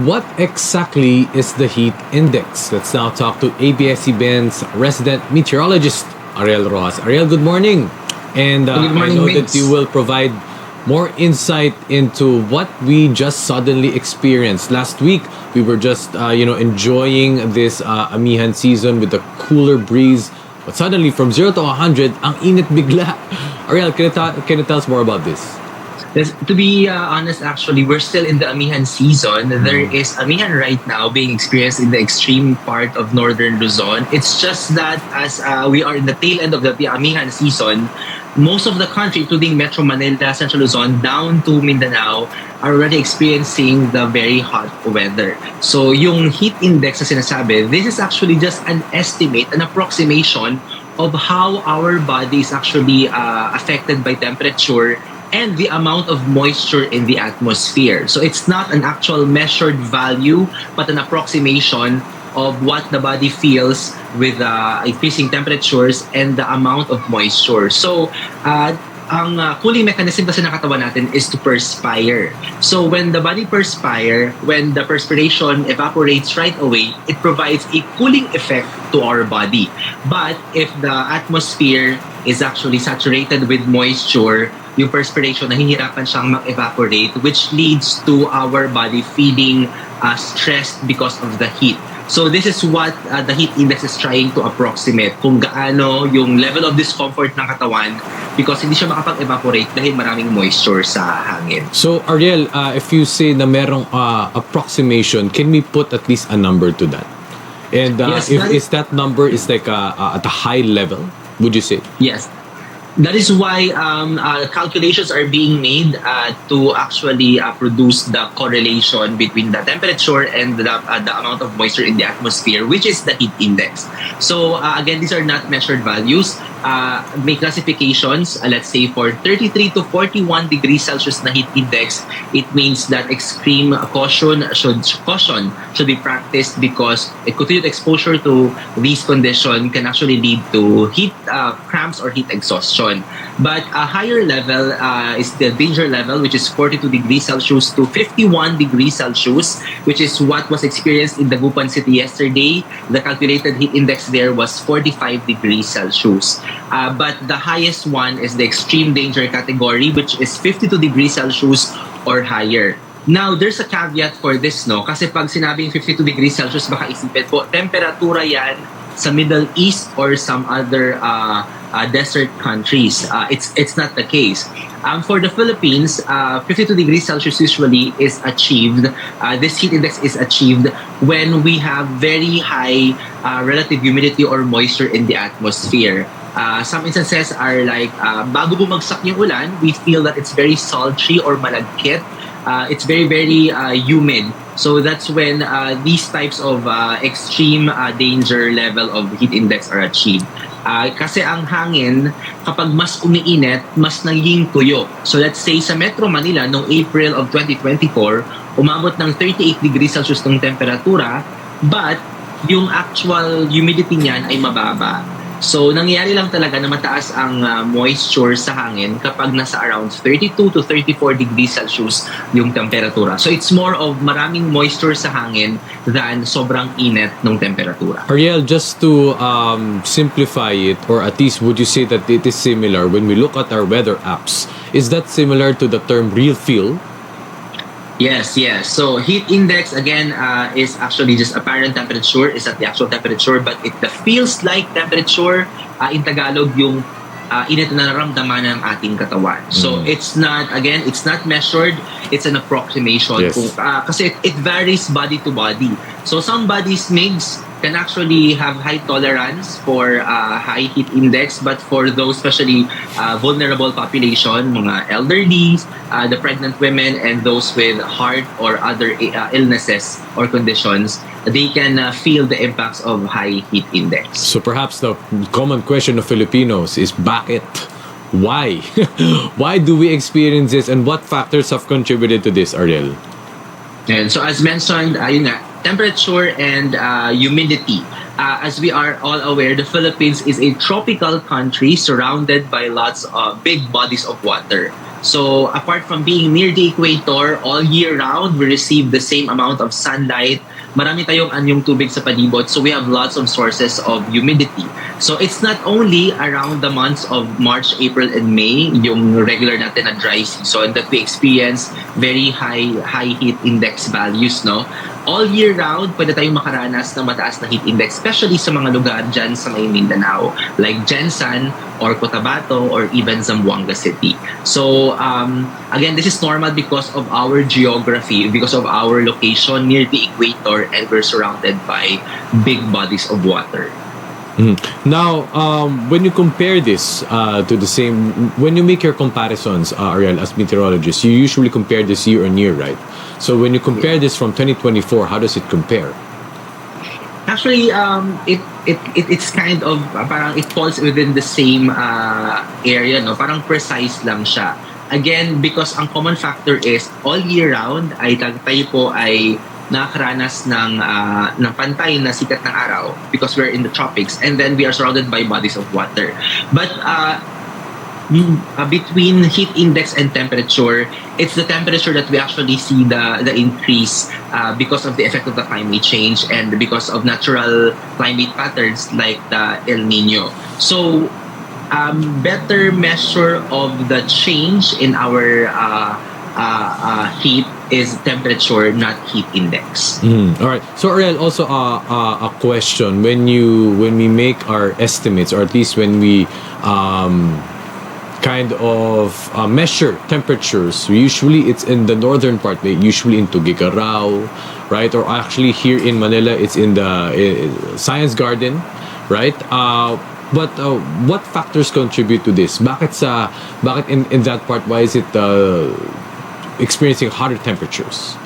What exactly is the heat index? Let's now talk to ABS-CBN's resident meteorologist, Ariel Rojas. Ariel, good morning. And Good I morning, know that you Vince. will provide more insight into what we just suddenly experienced. Last week, we were just, enjoying this amihan season with the cooler breeze. But suddenly, from 0 to 100, ang init bigla. Ariel, can you tell us more about this? Yes, to be honest, actually, we're still in the Amihan season. There is Amihan right now being experienced in the extreme part of northern Luzon. It's just that as we are in the tail end of the Amihan season, most of the country, including Metro Manila, Central Luzon, down to Mindanao, are already experiencing the very hot weather. So yung heat index na sinasabi, this is actually just an estimate, an approximation of how our body is actually affected by temperature and the amount of moisture in the atmosphere. So it's not an actual measured value, but an approximation of what the body feels with increasing temperatures and the amount of moisture. So ang cooling mechanism kasi ng katawan natin is to perspire. So when the body perspire, when the perspiration evaporates right away, it provides a cooling effect to our body. But if the atmosphere is actually saturated with moisture, yung perspiration, nahihirapan siyang mag-evaporate, which leads to our body feeling stressed because of the heat. So this is what the heat index is trying to approximate, kung gaano yung level of discomfort ng katawan because hindi siya makapag-evaporate dahil maraming moisture sa hangin. So, Ariel, if you say na merong approximation, can we put at least a number to that? And Yes, is that number is like at a high level, would you say? Yes. That is why calculations are being made to actually produce the correlation between the temperature and the amount of moisture in the atmosphere, which is the heat index. So again, these are not measured values. May classifications, let's say for 33 to 41 degrees Celsius na heat index, it means that extreme caution should be practiced because a continued exposure to these conditions can actually lead to heat cramps or heat exhaustion. But a higher level is the danger level, which is 42 degrees Celsius to 51 degrees Celsius, which is what was experienced in Dagupan City yesterday. The calculated heat index there was 45 degrees Celsius. But the highest one is the extreme danger category, which is 52 degrees Celsius or higher. Now, there's a caveat for this, no? Kasi pag sinabing 52 degrees Celsius, baka isipin po, temperatura yan sa Middle East or some other desert countries. It's not the case. For the Philippines, 52 degrees Celsius usually is achieved. This heat index is achieved when we have very high relative humidity or moisture in the atmosphere. Some instances are like bago bumagsak yung ulan, we feel that it's very sultry or malagkit. It's very, very humid. So that's when these types of extreme danger level of heat index are achieved. Kasi ang hangin, kapag mas umiinit, mas naging tuyo. So let's say sa Metro Manila, noong April of 2024, umabot ng 38 degrees Celsius ng temperatura, but yung actual humidity niyan ay mababa. So, nangyayari lang talaga na mataas ang moisture sa hangin kapag nasa around 32 to 34 degrees Celsius yung temperatura. So, it's more of maraming moisture sa hangin than sobrang init ng temperatura. Ariel, just to simplify it, or at least would you say that it is similar when we look at our weather apps? Is that similar to the term real feel? Yes. So heat index again is actually just apparent temperature, is not the actual temperature, but it feels like temperature in Tagalog yung init na nararamdaman ng ating katawan. So it's not measured, it's an approximation. Yes. Kasi it varies body to body. So some bodies can actually have high tolerance for high heat index, but for those especially vulnerable population, mga elderly, the pregnant women, and those with heart or other illnesses or conditions, they can feel the impacts of high heat index. So perhaps the common question of Filipinos is bakit? Why? Why do we experience this, and what factors have contributed to this, Ariel? And so as mentioned, yun nga, temperature and humidity. As we are all aware, the Philippines is a tropical country surrounded by lots of big bodies of water. So apart from being near the equator all year round, we receive the same amount of sunlight. Marami tayong anyong tubig sa palibot, so we have lots of sources of humidity. So it's not only around the months of March, April, and May, yung regular natin na dry season, that we experience very high heat index values, no? All year round, pwede tayong makaranas ng mataas na heat index, especially sa mga lugar dyan sa may Mindanao, like Jensan or Cotabato or even Zamboanga City. So, again, this is normal because of our geography, because of our location near the equator, and we're surrounded by big bodies of water. Now, when you compare this to the same, when you make your comparisons, Ariel, as meteorologist, you usually compare this year on year, right? So when you compare this from 2024, how does it compare? Actually, it's kind of parang it falls within the same area, no? Parang precise lang siya. Again, because ang common factor is all year round ay tayo po ay nakakaranas ng pantay na sikat ng araw because we're in the tropics, and then we are surrounded by bodies of water. But between heat index and temperature, it's the temperature that we actually see the increase because of the effect of the climate change and because of natural climate patterns like the El Nino. So, better measure of the change in our heat is temperature, not heat index. All right. So Ariel, also a question: when we make our estimates, or at least when we kind of measure temperatures, usually it's in the northern part, usually in Tuguegarao, right? Or actually here in Manila, it's in the Science Garden, right? But what factors contribute to this? Bakit in that part, why is it experiencing hotter temperatures?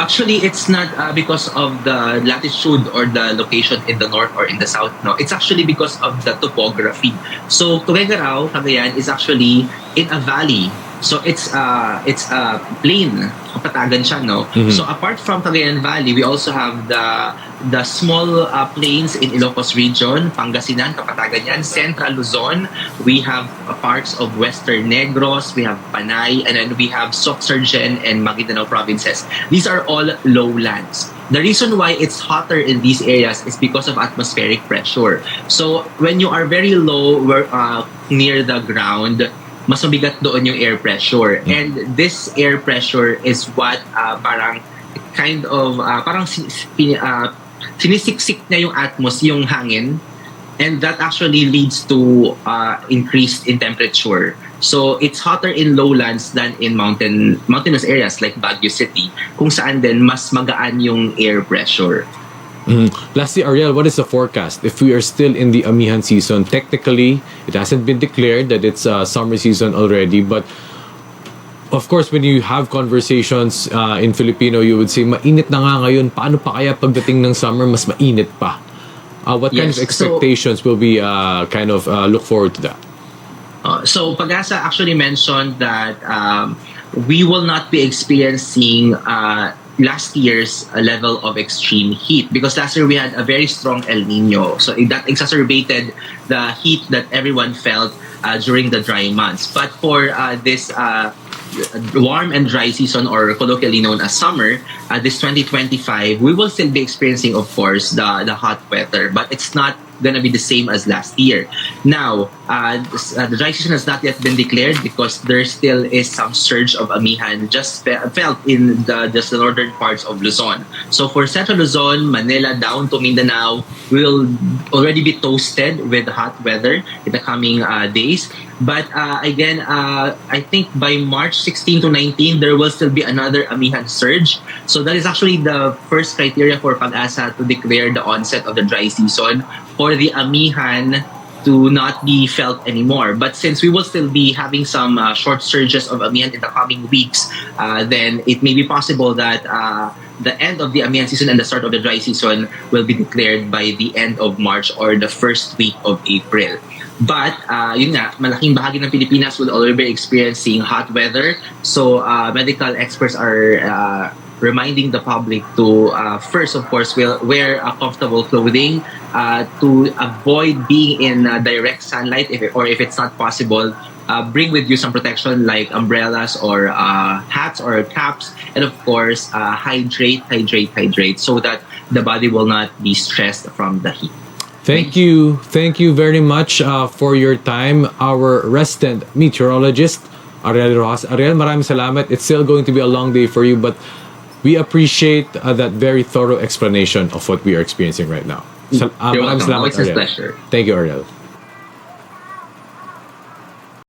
Actually, it's not because of the latitude or the location in the north or in the south. No, it's actually because of the topography. So, Tuguegarao, Cagayan, is actually in a valley. So it's a plain, kapatagan siya, no? So apart from Cagayan Valley, we also have the small plains in Ilocos region, Pangasinan, kapatagan yan, Central Luzon. We have parts of Western Negros, we have Panay, and then we have Sorsogon and Maguindanao provinces. These are all lowlands. The reason why it's hotter in these areas is because of atmospheric pressure. So when you are very low, near the ground, mas mabigat doon yung air pressure. And this air pressure is what parang kind of parang sinisiksik niya yung yung hangin, and that actually leads to increase in temperature. So it's hotter in lowlands than in mountainous areas like Baguio City, kung saan din mas magaan yung air pressure. Lastly, Ariel, what is the forecast? If we are still in the amihan season, technically, it hasn't been declared that it's summer season already. But of course, when you have conversations in Filipino, you would say, mainit na nga ngayon. Paano pa kaya pagdating ng summer, mas mainit pa? What kind of expectations will we look forward to that? So Pag-asa actually mentioned that we will not be experiencing last year's level of extreme heat, because last year we had a very strong El Nino, so that exacerbated the heat that everyone felt during the dry months. But for this warm and dry season, or colloquially known as summer, this 2025, we will still be experiencing, of course, the hot weather, but it's not gonna be the same as last year. Now, the dry season has not yet been declared because there still is some surge of amihan just felt in the northern parts of Luzon. So for Central Luzon, Manila, down to Mindanao, we will already be toasted with hot weather in the coming days. But again, I think by March 16 to 19, there will still be another amihan surge. So that is actually the first criteria for Pag-asa to declare the onset of the dry season, for the amihan to not be felt anymore. But since we will still be having some short surges of amihan in the coming weeks, then it may be possible that the end of the amihan season and the start of the dry season will be declared by the end of March or the first week of April. But yun nga, malaking bahagi ng Pilipinas will already be experiencing hot weather. So medical experts are reminding the public to first, of course, wear comfortable clothing to avoid being in direct sunlight, if it's not possible, bring with you some protection like umbrellas or hats or caps, and of course, hydrate, so that the body will not be stressed from the heat. Thank you very much for your time, our resident meteorologist, Ariel Rojas. Ariel, maraming salamat. It's still going to be a long day for you, but we appreciate that very thorough explanation of what we are experiencing right now. You're Maraming welcome. salamat, Always a Ariel. pleasure. Thank you, Ariel.